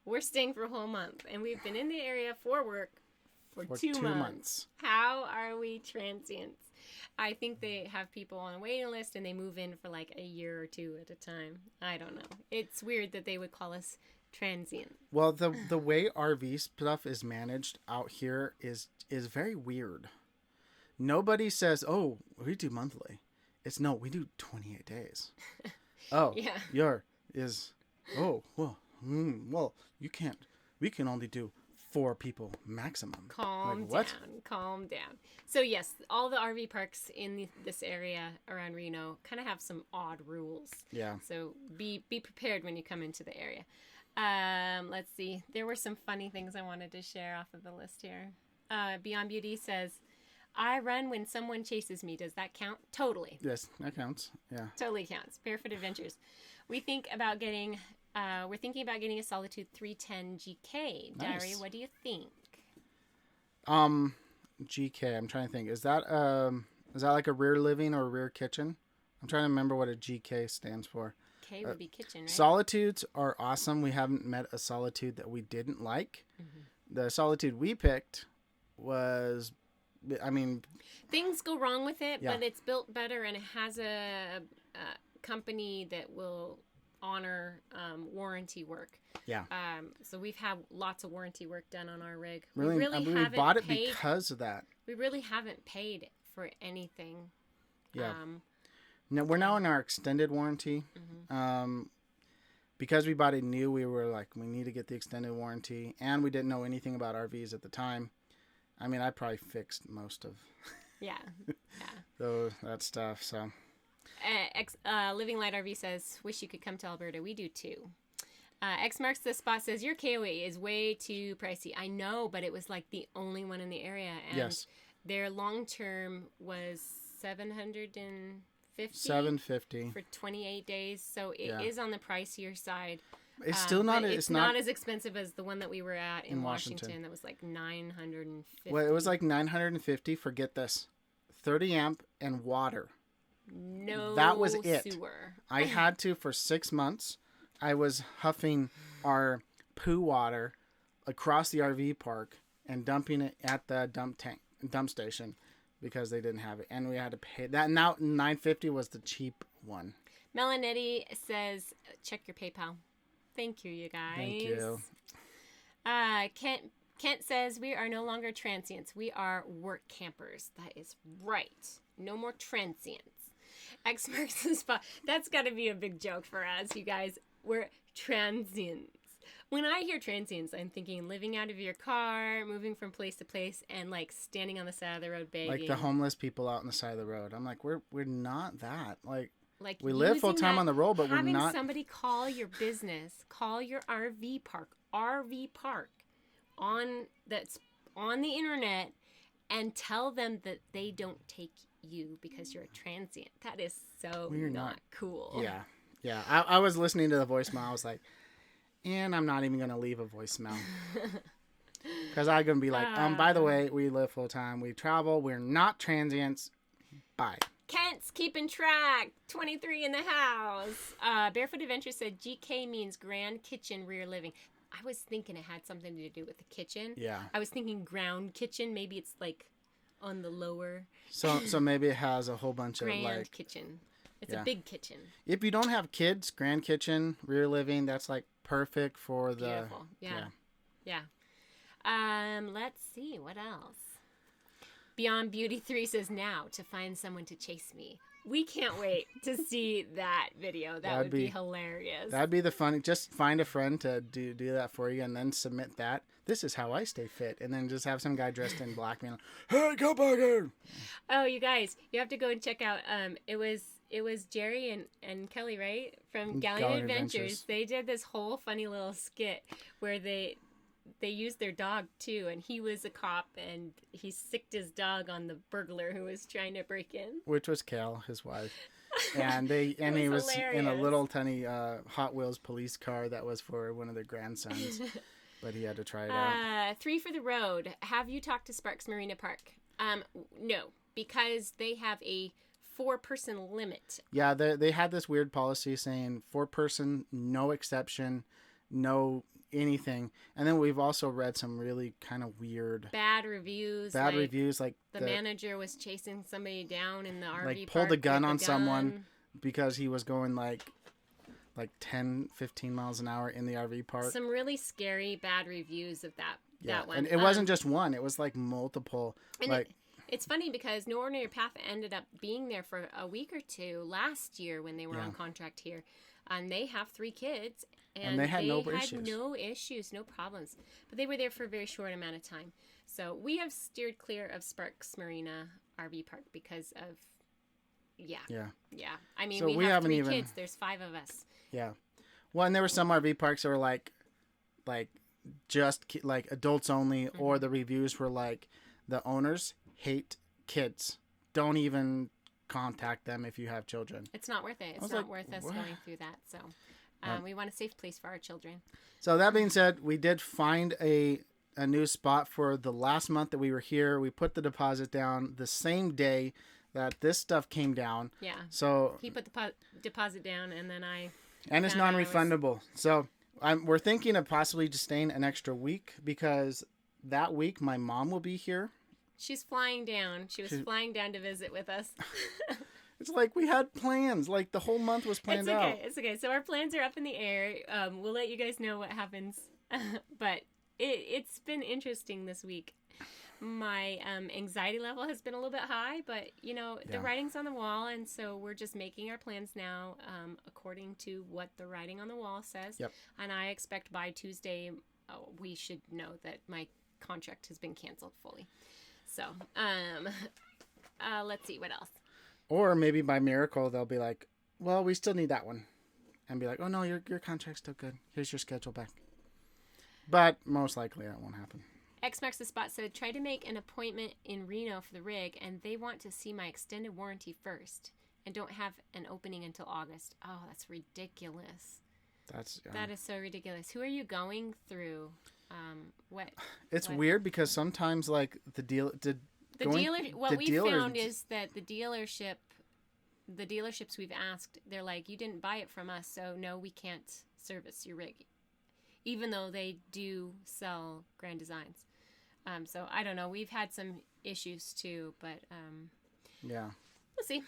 We're staying for a whole month, and we've been in the area for work for 2 months. How are we transients? I think they have people on a waiting list, and they move in for like a year or two at a time. I don't know. It's weird that they would call us transient. Well, the way RV stuff is managed out here is very weird. Nobody says, "Oh, we do monthly." It's no, we do 28 days. Oh, yeah. Well, you can't. We can only do 4 people maximum. Calm down. So yes, all the RV parks in this area around Reno kind of have some odd rules. Yeah. So be prepared when you come into the area. Let's see. There were some funny things I wanted to share off of the list here. Beyond Beauty says, I run when someone chases me. Does that count? Totally. Yes, that counts. Yeah. Totally counts. Barefoot Adventures. We're thinking about getting a Solitude 310 GK. Nice. Diary, what do you think? GK, I'm trying to think. Is that like a rear living or a rear kitchen? I'm trying to remember what a GK stands for. K would be kitchen, right? Solitudes are awesome. We haven't met a Solitude that we didn't like. Mm-hmm. The Solitude we picked was, things go wrong with it, but it's built better, and it has a company that will honor warranty work. Yeah. So we've had lots of warranty work done on our rig. Really, we bought it because of that. We really haven't paid for anything. Yeah. No, we're now in our extended warranty. Mm-hmm. Because we bought it new, we were like, we need to get the extended warranty, and we didn't know anything about RVs at the time. I probably fixed most of that stuff. So, Living Light RV says, wish you could come to Alberta. We do too. X marks the spot says, your KOA is way too pricey. I know, but it was like the only one in the area, and their long term was $750 for 28 days, so it is on the pricier side. It's still not. It's not as expensive as the one that we were at in Washington. That was like $950. Well, it was like $950. Forget this, 30 amp and water. No, that was it. Sewer. I had to for 6 months. I was huffing our poo water across the RV park and dumping it at the dump station, because they didn't have it, and we had to pay that. Now $950 was the cheap one. Melanetti says, check your PayPal. Thank you, you guys. Thank you. Kent says, we are no longer transients. We are work campers. That is right. No more transients. X marks the spot. That's got to be a big joke for us, you guys. We're transients. When I hear transients, I'm thinking living out of your car, moving from place to place, and like standing on the side of the road begging. Like the homeless people out on the side of the road. I'm like, we're not that. Like we live full time on the road, but we're not. Having somebody call your business, call your RV park that's on the internet, and tell them that they don't take you because you're a transient. That is so Well, you're not cool. Yeah. I was listening to the voicemail. I was like, and I'm not even going to leave a voicemail. Because I'm going to be like, by the way, we live full time. We travel. We're not transients. Bye. Kent's keeping track. 23 in the house. Barefoot Adventure said GK means Grand Kitchen Rear Living. I was thinking it had something to do with the kitchen. Yeah. I was thinking ground kitchen. Maybe it's like on the lower. So maybe it has a whole bunch Grand of like kitchen. It's a big kitchen. If you don't have kids, Grand Kitchen Rear Living, that's like perfect for the. Beautiful. Yeah. Let's see what else. Beyond Beauty 3 says now to find someone to chase me. We can't wait to see that video. That would be hilarious. That'd be the fun. Just find a friend to do that for you, and then submit that. This is how I stay fit, and then just have some guy dressed in black being like, "Hey, come back here!" Oh, you guys, you have to go and check out. It was Jerry and Kelly, right, from Galleon Adventures. They did this whole funny little skit where they used their dog too, and he was a cop, and he sicked his dog on the burglar who was trying to break in. Which was Cal, his wife, and he was hilarious. in a little tiny Hot Wheels police car that was for one of their grandsons, but he had to try it out. 3 for the road. Have you talked to Sparks Marina Park? No, because they have a 4-person limit. Yeah, they had this weird policy saying 4-person, no exception, no anything. And then we've also read some really kind of weird bad reviews. Like the manager was chasing somebody down in the RV like park. Pulled a gun on someone because he was going like 10, 15 miles an hour in the RV park. Some really scary bad reviews of that one. And it wasn't just one, it was like multiple. It's funny because No Ordinary Path ended up being there for a week or two last year when they were on contract here. And they have 3 kids. And they had no issues, no problems. But they were there for a very short amount of time. So we have steered clear of Sparks Marina RV Park because of, Yeah. I mean, so we have 3 kids. There's 5 of us. Yeah. Well, and there were some RV parks that were like just like adults only, or the reviews were like, the owners hate kids. Don't even contact them if you have children. It's not worth it. It's not worth us going through that. So we want a safe place for our children. So that being said, we did find a new spot for the last month that we were here. We put the deposit down the same day that this stuff came down. Yeah. So he put the deposit down, and then and it's non-refundable. So we're thinking of possibly just staying an extra week, because that week my mom will be here. She's flying down. She's flying down to visit with us. It's like we had plans. Like the whole month was planned out. It's okay. So our plans are up in the air. We'll let you guys know what happens. But it's been interesting this week. My anxiety level has been a little bit high, but the writing's on the wall, and so we're just making our plans now according to what the writing on the wall says. Yep. And I expect by Tuesday we should know that my contract has been canceled fully. So let's see what else. Or maybe by miracle they'll be like, well, we still need that one, and be like, oh no, your contract's still good. Here's your schedule back. But most likely that won't happen. X Marks the Spot said, try to make an appointment in Reno for the rig, and they want to see my extended warranty first and don't have an opening until August. Oh, that's ridiculous. That is so ridiculous. Who are you going through? It's weird because sometimes like what we found is that the dealerships we've asked, they're like, you didn't buy it from us, so no, we can't service your rig, even though they do sell Grand Designs. So I don't know. We've had some issues too, but we'll see.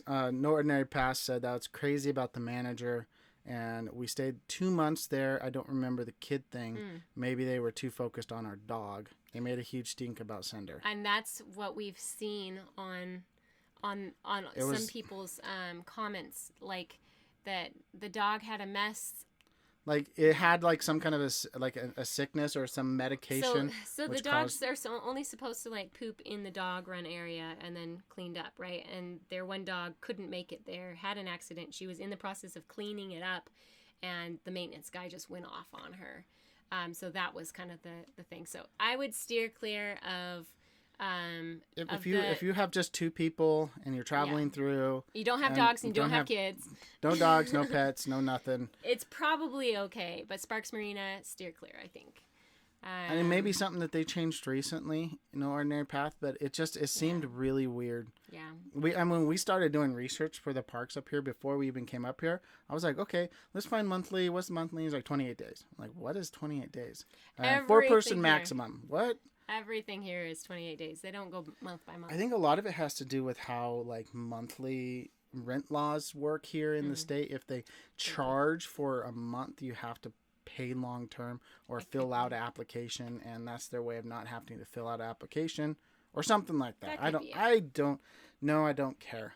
No Ordinary Past said that was crazy about the manager, and we stayed 2 months there. I don't remember the kid thing. Maybe they were too focused on our dog. They made a huge stink about Cinder. And that's what we've seen on some people's comments, like that the dog had a mess. Like it had like some kind of a sickness or some medication. So the dogs are only supposed to like poop in the dog run area and then cleaned up, right? And their one dog couldn't make it there, had an accident. She was in the process of cleaning it up, and the maintenance guy just went off on her. So that was kind of the thing. So I would steer clear of If you have just 2 people and you're traveling through, you don't have and dogs and you don't have kids. No dogs, no pets, no nothing. It's probably okay, but Sparks Marina, steer clear, I think. I mean, maybe something that they changed recently, Ordinary Path, but it seemed really weird. Yeah. When we started doing research for the parks up here before we even came up here, I was like, okay, let's find monthly. What's monthly? It's like 28 days. I'm like, what is 28 days? 4-person maximum. What? Everything here is 28 days. They don't go month by month. I think a lot of it has to do with how monthly rent laws work here in the state. If they charge for a month, you have to pay long term or fill out an application, and that's their way of not having to fill out an application or something like that. I don't care.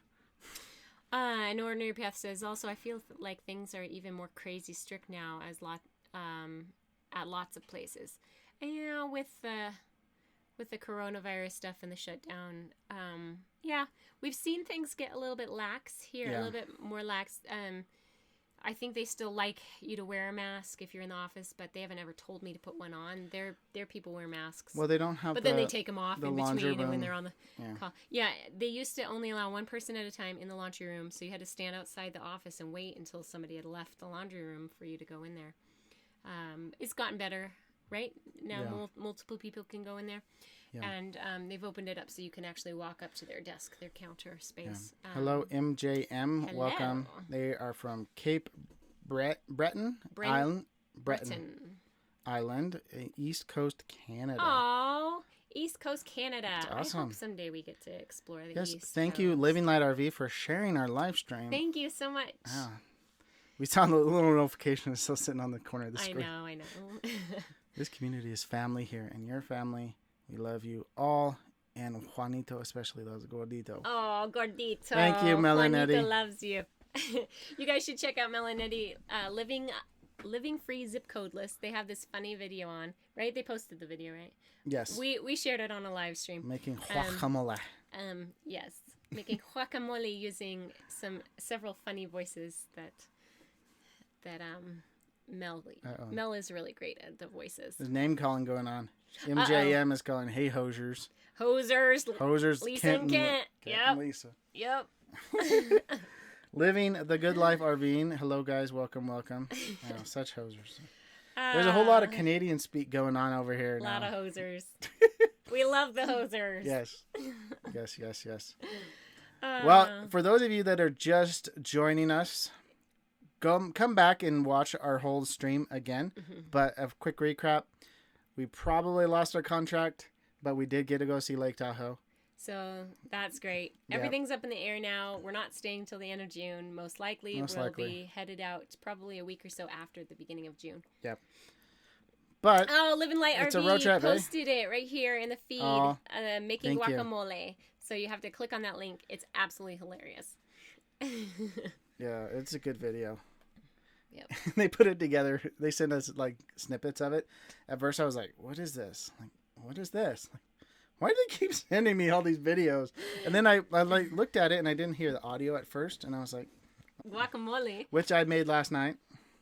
And Ordinary Path says also, I feel like things are even more crazy strict now at lots of places. And with the coronavirus stuff and the shutdown, we've seen things get a little bit lax here, a little bit more lax. I think they still like you to wear a mask if you're in the office, but they haven't ever told me to put one on. Their people wear masks. Well, they don't have. But then they take them off in between and when they're on the call. Yeah, they used to only allow one person at a time in the laundry room, so you had to stand outside the office and wait until somebody had left the laundry room for you to go in there. It's gotten better, right? Now multiple people can go in there. Yeah. And they've opened it up so you can actually walk up to their desk, their counter space. Yeah. Hello, MJM. Hello. Welcome. They are from Cape Breton Island, East Coast, Canada. Oh, East Coast Canada. That's awesome. I hope someday we get to explore the East Coast. Thank you, Living Light RV, for sharing our live stream. Thank you so much. Yeah. We saw the little notification. It's still sitting on the corner of the screen. I know. This community is family here, and your family. We love you all, and Juanito especially loves Gordito. Oh, Gordito. Thank you, Melanetti. Juanito loves you. You guys should check out Melanetti, Living Free Zip Codeless. They have this funny video on, right? They posted the video, right? Yes. We shared it on a live stream. Making guacamole. Yes. Making guacamole using several funny voices that Mel is really great at the voices. There's name calling going on. MJM is calling, hey, hosers. Hosers. Lisa and Kent. And Lisa. Yep. Living the Good Life RVing. Hello, guys. Welcome. Such hosers. There's a whole lot of Canadian speak going on over here now. A lot of hosers. We love the hosers. Yes. Well, for those of you that are just joining us, come back and watch our whole stream again. Mm-hmm. But a quick recap. We probably lost our contract, but we did get to go see Lake Tahoe. So that's great. Yep. Everything's up in the air now. We're not staying till the end of June. Most likely we'll be headed out probably a week or so after the beginning of June. Yep. But Living Light RV a road trip, posted it right here in the feed, making guacamole. You. So you have to click on that link. It's absolutely hilarious. Yeah, it's a good video. Yep. They put it together. They sent us snippets of it. At first I was like, what is this? What is this? Why do they keep sending me all these videos? And then I looked at it and I didn't hear the audio at first. And I was like, guacamole. Which I made last night.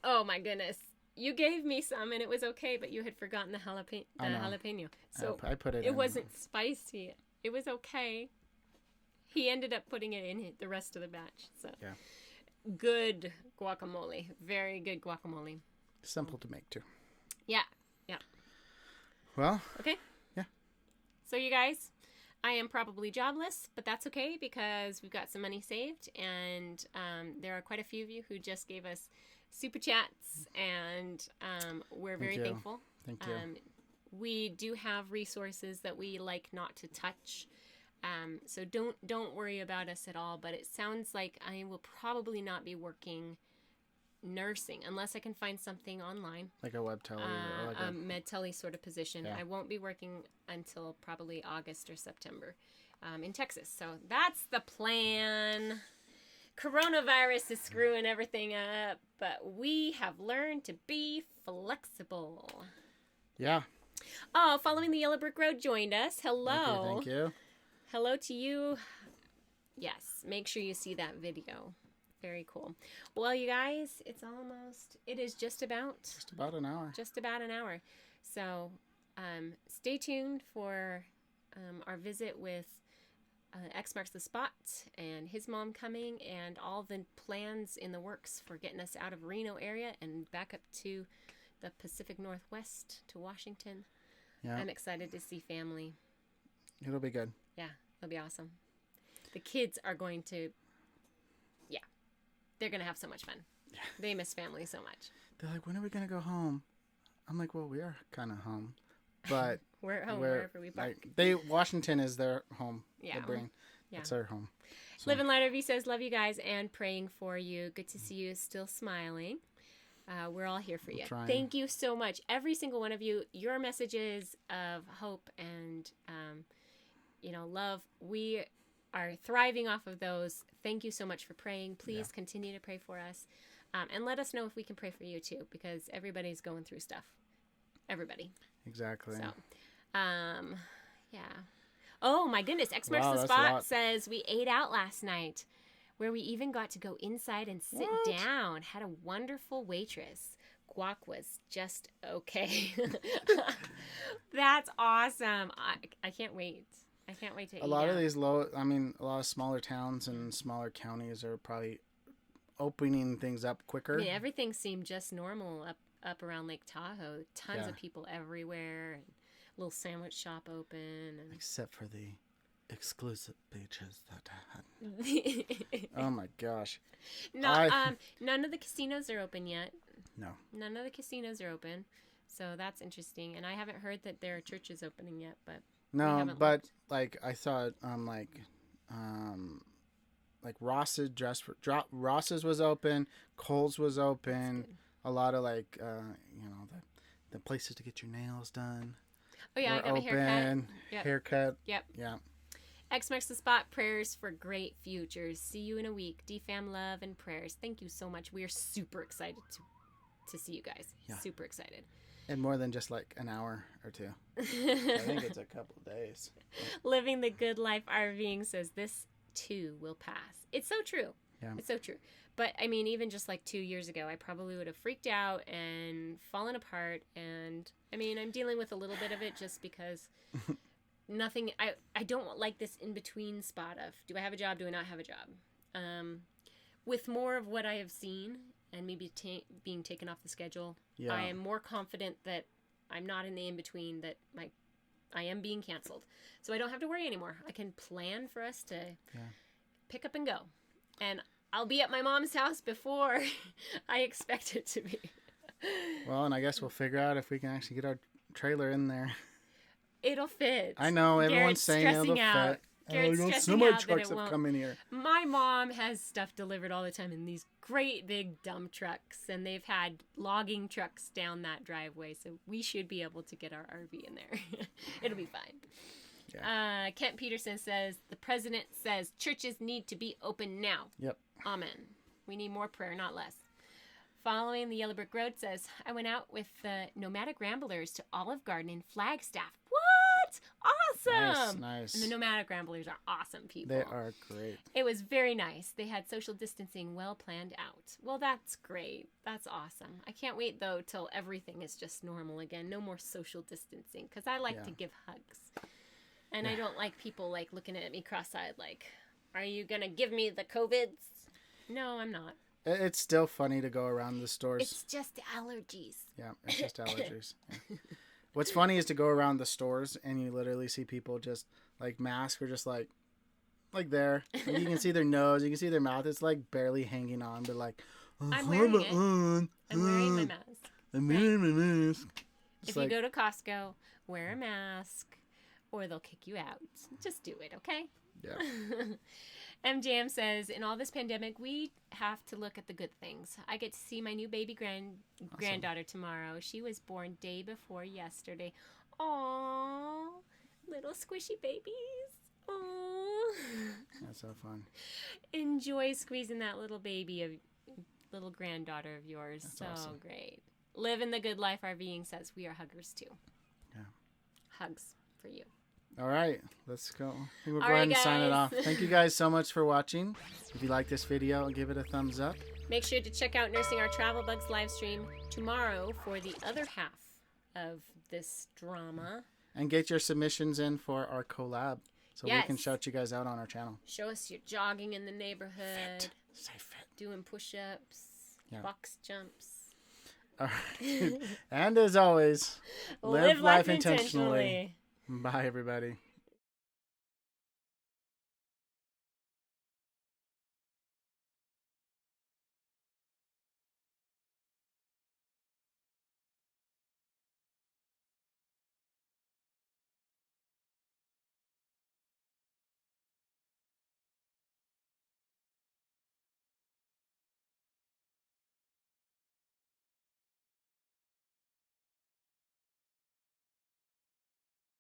Oh my goodness. You gave me some and it was okay, but you had forgotten the jalapeno. So I put it in. It wasn't spicy. It was okay. He ended up putting it in the rest of the batch. So yeah. Good guacamole. Very good guacamole. Simple to make too. Yeah. Well. Okay. Yeah. So you guys, I am probably jobless, but that's okay because we've got some money saved, and there are quite a few of you who just gave us super chats, and we're very thankful. Thank you. We do have resources that we like not to touch. So don't worry about us at all, but it sounds like I will probably not be working nursing unless I can find something online. Like a web tele or like a med tele sort of position. Yeah. I won't be working until probably August or September in Texas. So that's the plan. Coronavirus is screwing everything up, but we have learned to be flexible. Yeah. Oh, Following the Yellow Brick Road joined us. Hello. Thank you. Hello to you. Yes, make sure you see that video. Very cool. Well, you guys, it is just about an hour. So stay tuned for our visit with X Marks the Spot and his mom coming, and all the plans in the works for getting us out of Reno area and back up to the Pacific Northwest to Washington. Yeah. I'm excited to see family. It'll be good. Yeah, it'll be awesome. The kids are going to, they're going to have so much fun. Yeah. They miss family so much. They're like, when are we going to go home? I'm like, well, we are kind of home. But we're at home wherever we park. Washington is their home. Yeah. The brain. Yeah. It's their home. So. Live and Light RV says, love you guys and praying for you. Good to see you still smiling. We're all here for you. Thank you so much. Every single one of you, your messages of hope and, love, we are thriving off of those. Thank you so much for praying. Please continue to pray for us. And let us know if we can pray for you too, because everybody's going through stuff. Everybody. Exactly. So, yeah. Oh my goodness. X Marks the Spot says we ate out last night, where we even got to go inside and sit down. Had a wonderful waitress. Guac was just okay. That's awesome. I can't wait. I can't wait to eat. A lot of these a lot of smaller towns and smaller counties are probably opening things up quicker. I mean, everything seemed just normal up around Lake Tahoe. Tons of people everywhere. And a little sandwich shop open. And... Except for the exclusive beaches that had. Oh my gosh. No, none of the casinos are open yet. No. None of the casinos are open. So that's interesting. And I haven't heard that there are churches opening yet, but no, but looked. Like I saw it on like Ross's Ross's was open, Kohl's was open, a lot of like the places to get your nails done. Oh yeah, I got open. My haircut. Yep. Haircut. Yep. Yeah. X Marks the Spot, prayers for great futures. See you in a week. DFAM love and prayers. Thank you so much. We are super excited to see you guys. Yeah. Super excited. And more than just like an hour or two. I think it's a couple of days. Living the Good Life RVing says this too will pass. It's so true. Yeah. It's so true. But I mean, even just like 2 years ago, I probably would have freaked out and fallen apart. And I mean, I'm dealing with a little bit of it just because nothing, I don't like this in-between spot of, do I have a job? Do I not have a job? With more of what I have seen and maybe being taken off the schedule, I am more confident that I'm not in the in-between, that I am being canceled. So I don't have to worry anymore. I can plan for us to pick up and go. And I'll be at my mom's house before I expect it to be. Well, and I guess we'll figure out if we can actually get our trailer in there. It'll fit. I know, everyone's saying it'll fit. Garrett's stressing so many out trucks that it have come in here. My mom has stuff delivered all the time in these great big dump trucks, and they've had logging trucks down that driveway, so we should be able to get our RV in there. It'll be fine. Yeah. Kent Peterson says, the president says churches need to be open now. Yep. Amen. We need more prayer, not less. Following the Yellow Brick Road says, I went out with the Nomadic Ramblers to Olive Garden in Flagstaff. What? Awesome. Nice. And the Nomadic Ramblers are awesome people. They are great. It was very nice. They had social distancing well planned out. Well, that's great. That's awesome. I can't wait, though, till everything is just normal again. No more social distancing, because I like to give hugs. And I don't like people, like, looking at me cross-eyed, like, are you going to give me the COVIDs? No, I'm not. It's still funny to go around the stores. It's just allergies. Yeah, it's just allergies. Yeah. What's funny is to go around the stores and you literally see people just, like, masks are just, like there. And you can see their nose, you can see their mouth. It's, like, barely hanging on, but, like, I'm wearing it. I'm wearing my mask. I'm wearing my mask. If you go to Costco, wear a mask, or they'll kick you out. Just do it, okay? Yeah. MJM says, in all this pandemic, we have to look at the good things. I get to see my new baby granddaughter tomorrow. She was born day before yesterday. Aww, little squishy babies. Aww. That's so fun. Enjoy squeezing that little little granddaughter of yours. That's so awesome. Great. Living the Good Life RVing says, we are huggers too. Yeah. Hugs for you. All right, let's go. I think we'll go All ahead right, and sign it guys. off. Thank you guys so much for watching. If you like this video, give it a thumbs up. Make sure to check out Nursing Our Travel Bugs live stream tomorrow for the other half of this drama. And get your submissions in for our collab so we can Yes. shout you guys out on our channel. Show us your jogging in the neighborhood, Say fit. doing push-ups, Yeah. box jumps. All right. And as always, live life intentionally. Bye, everybody.